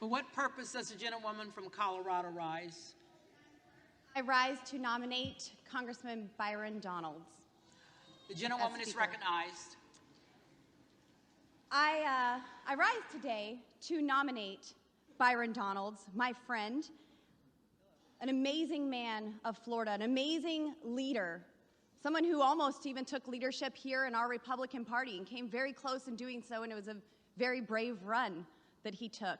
For what purpose does the gentlewoman from Colorado rise? I rise to nominate Congressman Byron Donalds. The gentlewoman is recognized. I rise today to nominate Byron Donalds, my friend, an amazing man of Florida, an amazing leader, someone who almost even took leadership here in our Republican Party and came very close in doing so, and it was a very brave run that he took.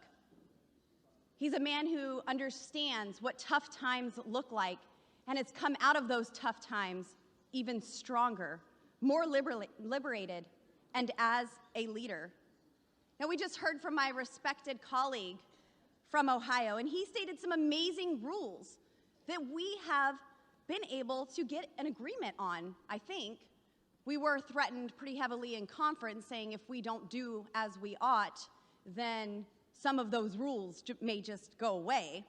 He's a man who understands what tough times look like and has come out of those tough times even stronger, more liberated, and as a leader. Now, we just heard from my respected colleague from Ohio, and he stated some amazing rules that we have been able to get an agreement on, I think. We were threatened pretty heavily in conference, saying if we don't do as we ought, then some of those rules may just go away.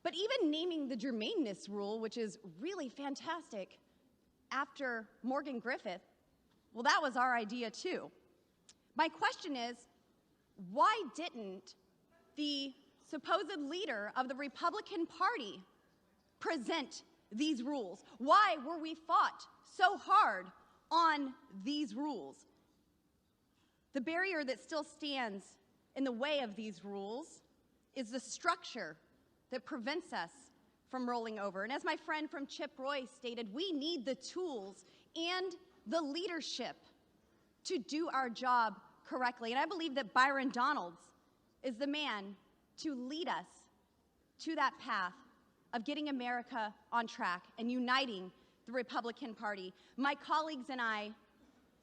But even naming the germaneness rule, which is really fantastic, after Morgan Griffith, well, that was our idea too. My question is, why didn't the supposed leader of the Republican Party present these rules? Why were we fought so hard on these rules? The barrier that still stands in the way of these rules is the structure that prevents us from rolling over. And as my friend from Chip Roy stated, we need the tools and the leadership to do our job correctly. And I believe that Byron Donalds is the man to lead us to that path of getting America on track and uniting the Republican Party. My colleagues and I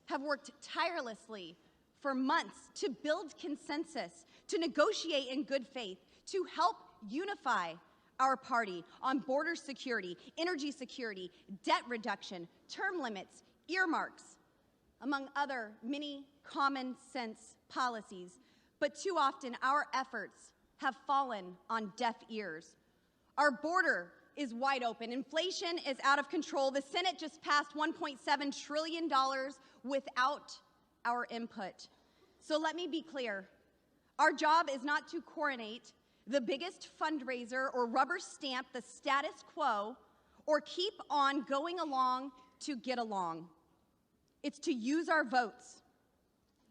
have worked tirelessly for months to build consensus, to negotiate in good faith, to help unify our party on border security, energy security, debt reduction, term limits, earmarks, among other many common sense policies. But too often our efforts have fallen on deaf ears. Our border is wide open. Inflation is out of control. The Senate just passed $1.7 trillion without our input. So let me be clear. Our job is not to coronate the biggest fundraiser or rubber stamp the status quo or keep on going along to get along. It's to use our votes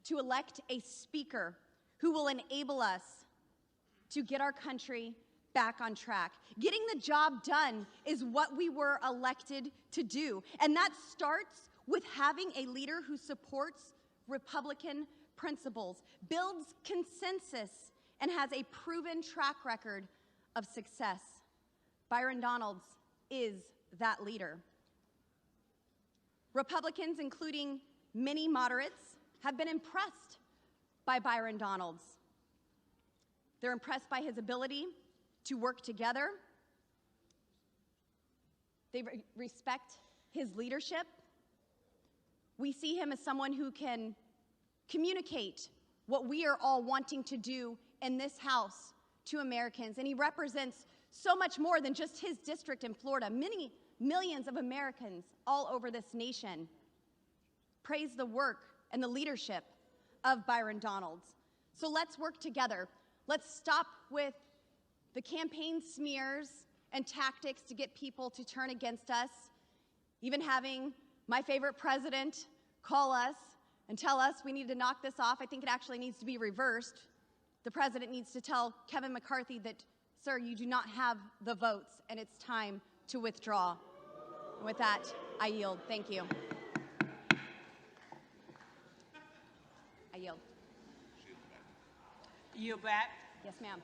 to elect a speaker who will enable us to get our country back on track. Getting the job done is what we were elected to do, and that starts with having a leader who supports Republican principles, builds consensus, and has a proven track record of success. Byron Donalds is that leader. Republicans, including many moderates, have been impressed by Byron Donalds. They're impressed by his ability to work together. They respect his leadership. We see him as someone who can communicate what we are all wanting to do in this House to Americans. And he represents so much more than just his district in Florida. Many millions of Americans all over this nation praise the work and the leadership of Byron Donalds. So let's work together. Let's stop with the campaign smears and tactics to get people to turn against us. Even having my favorite president call us and tell us we need to knock this off. I think it actually needs to be reversed. The president needs to tell Kevin McCarthy that, sir, you do not have the votes and it's time to withdraw. And with that, I yield. Thank you. I yield. Yield back. Yes, ma'am.